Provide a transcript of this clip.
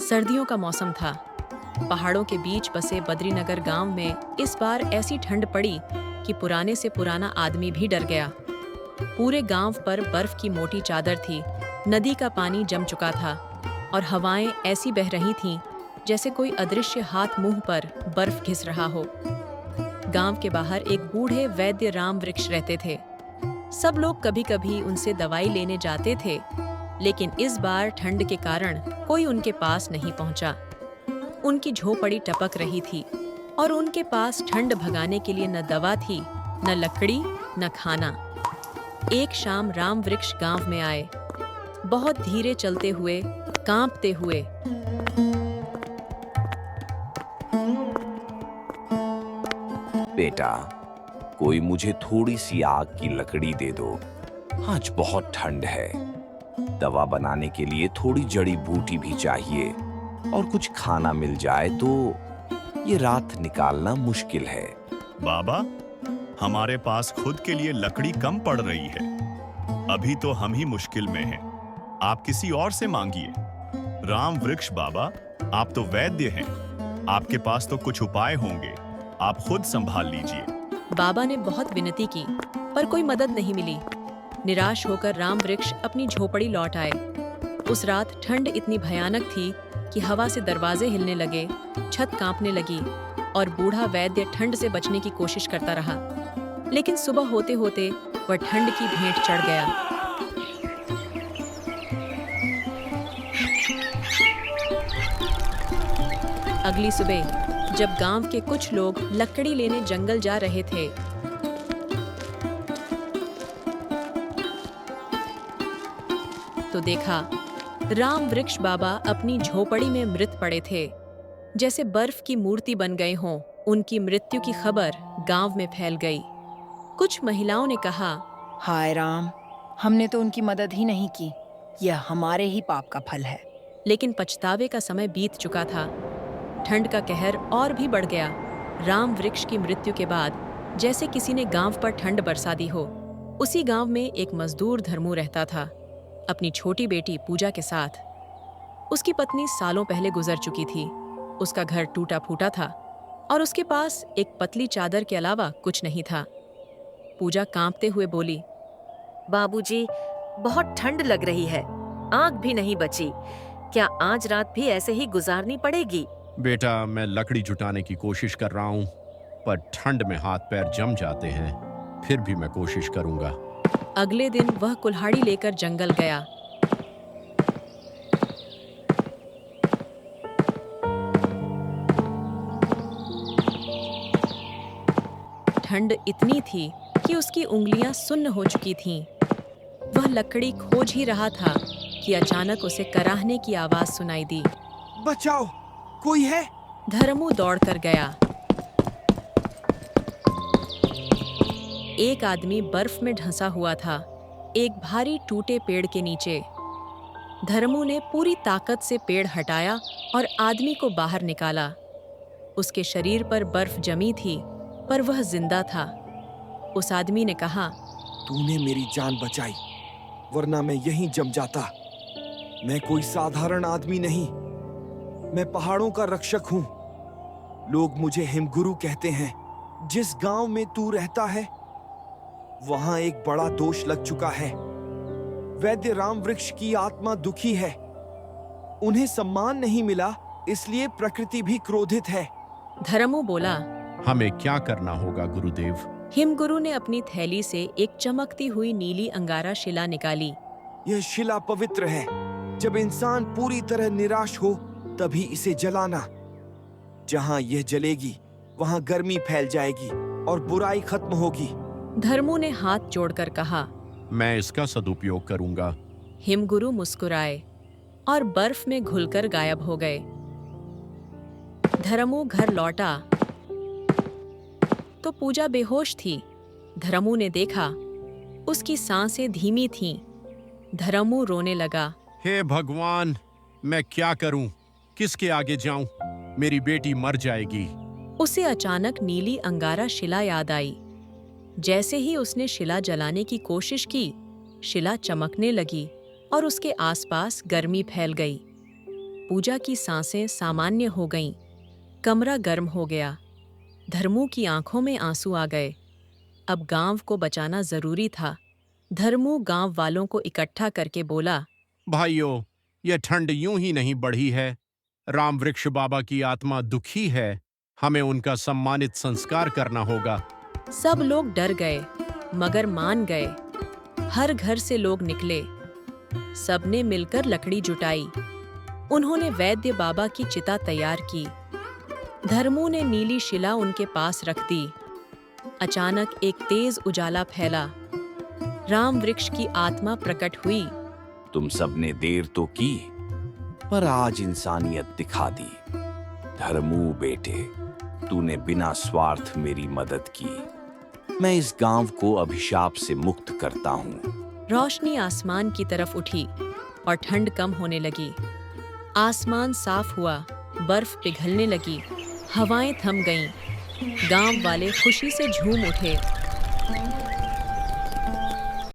सर्दियों का मौसम था। पहाड़ों के बीच बसे बद्रीनगर गांव में इस बार ऐसी ठंड पड़ी कि पुराने से पुराना आदमी भी डर गया। पूरे गांव पर बर्फ की मोटी चादर थी, नदी का पानी जम चुका था और हवाएं ऐसी बह रही थीं जैसे कोई अदृश्य हाथ मुंह पर बर्फ घिस रहा हो। गांव के बाहर एक बूढ़े वैद्य राम वृक्ष रहते थे। सब लोग कभी कभी उनसे दवाई लेने जाते थे, लेकिन इस बार ठंड के कारण कोई उनके पास नहीं पहुंचा। उनकी झोपड़ी टपक रही थी और उनके पास ठंड भगाने के लिए न दवा थी, न लकड़ी, न खाना। एक शाम राम वृक्ष गांव में आए, बहुत धीरे चलते हुए, कांपते हुए। बेटा, कोई मुझे थोड़ी सी आग की लकड़ी दे दो। आज बहुत ठंड है। दवा बनाने के लिए थोड़ी जड़ी बूटी भी चाहिए और कुछ खाना मिल जाए तो ये रात निकालना मुश्किल है। बाबा, हमारे पास खुद के लिए लकड़ी कम पड़ रही है। अभी तो हम ही मुश्किल में हैं। आप किसी और से मांगिए। राम वृक्ष बाबा, आप तो वैद्य हैं। आपके पास तो कुछ उपाय होंगे। आप खुद संभाल लीजिए। बाबा ने बहुत विनती की, पर कोई मदद नहीं मिली। निराश होकर राम वृक्ष अपनी झोपड़ी लौट आए। उस रात ठंड इतनी भयानक थी कि हवा से दरवाजे हिलने लगे, छत कांपने लगी और बूढ़ा वैद्य ठंड से बचने की कोशिश करता रहा। लेकिन सुबह होते होते वह ठंड की भेंट चढ़ गया। अगली सुबह जब गांव के कुछ लोग लकड़ी लेने जंगल जा रहे थे, तो देखा राम वृक्ष बाबा अपनी झोपड़ी में मृत पड़े थे, जैसे बर्फ की मूर्ति बन गए हों। उनकी मृत्यु की खबर गांव में फैल गई। कुछ महिलाओं ने कहा, हाय राम, हमने तो उनकी मदद ही नहीं की। यह हमारे ही पाप का फल है। लेकिन पछतावे का समय बीत चुका था। ठंड का कहर और भी बढ़ गया। राम वृक्ष की मृत्यु के बाद जैसे किसी ने गांव पर ठंड बरसा दी हो। उसी गांव में एक मजदूर धर्मू रहता था, अपनी छोटी बेटी पूजा के साथ। उसकी पत्नी सालों पहले गुजर चुकी थी। उसका घर टूटा फूटा था और उसके पास एक पतली चादर के अलावा कुछ नहीं था। पूजा कांपते हुए बोली, बाबूजी, बहुत ठंड लग रही है। आग भी नहीं बची। क्या आज रात भी ऐसे ही गुजारनी पड़ेगी? बेटा, मैं लकड़ी जुटाने की कोशिश कर रहा हूँ, पर ठंड में हाथ पैर जम जाते हैं। फिर भी मैं कोशिश करूंगा। अगले दिन वह कुल्हाड़ी लेकर जंगल गया। ठंड इतनी थी कि उसकी उंगलियां सुन्न हो चुकी थीं। वह लकड़ी खोज ही रहा था कि अचानक उसे कराहने की आवाज सुनाई दी। बचाओ, कोई है? धर्मू दौड़कर गया। एक आदमी बर्फ में ढंसा हुआ था, एक भारी टूटे पेड़ के नीचे। धर्मू ने पूरी ताकत से पेड़ हटाया और आदमी को बाहर निकाला। उसके शरीर पर बर्फ जमी थी, पर वह जिंदा था। उस आदमी ने कहा, तूने मेरी जान बचाई, वरना मैं यहीं जम जाता। मैं कोई साधारण आदमी नहीं, मैं पहाड़ों का रक्षक हूँ। लोग मुझे हिमगुरु कहते हैं। जिस गांव में तू रहता है, वहां एक बड़ा दोष लग चुका है। वैद्य राम वृक्ष की आत्मा दुखी है। उन्हें सम्मान नहीं मिला, इसलिए प्रकृति भी क्रोधित है। धर्मू बोला, हमें क्या करना होगा गुरुदेव? हिमगुरु ने अपनी थैली से एक चमकती हुई नीली अंगारा शिला निकाली। यह शिला पवित्र है। जब इंसान पूरी तरह निराश हो, तभी इसे जलाना। जहां यह जलेगी, वहां गर्मी फैल जाएगी और बुराई खत्म होगी। धर्मू ने हाथ जोड़कर कहा, मैं इसका सदुपयोग करूंगा। हिमगुरु मुस्कुराए और बर्फ में घुलकर गायब हो गए। धर्मू घर लौटा तो पूजा बेहोश थी। धर्मू ने देखा, उसकी सांसें धीमी थीं। धर्मू रोने लगा। हे भगवान, मैं क्या करूं? किसके आगे जाऊं? मेरी बेटी मर जाएगी। उसे अचानक नीली अंगारा शिला याद आई। जैसे ही उसने शिला जलाने की कोशिश की, शिला चमकने लगी और उसके आसपास गर्मी फैल गई। पूजा की सांसें सामान्य हो गईं। कमरा गर्म हो गया। धर्मू की आंखों में आंसू आ गए। अब गांव को बचाना जरूरी था। धर्मू गांव वालों को इकट्ठा करके बोला, भाइयों, यह ठंड यूं ही नहीं बढ़ी है। राम वृक्ष बाबा की आत्मा दुखी है। हमें उनका सम्मानित संस्कार करना होगा। सब लोग डर गए मगर मान गए। हर घर से लोग निकले। सबने मिलकर लकड़ी जुटाई। उन्होंने वैद्य बाबा की चिता तैयार की। धर्मू ने नीली शिला उनके पास रख दी। अचानक एक तेज उजाला फैला। राम वृक्ष की आत्मा प्रकट हुई। तुम सबने देर तो की, पर आज इंसानियत दिखा दी। धर्मू बेटे, तूने बिना स्वार्थ मेरी मदद की। मैं इस गांव को अभिशाप से मुक्त करता हूँ। रोशनी आसमान की तरफ उठी और ठंड कम होने लगी। आसमान साफ हुआ, बर्फ पिघलने लगी, हवाएं थम गईं। गांव वाले खुशी से झूम उठे।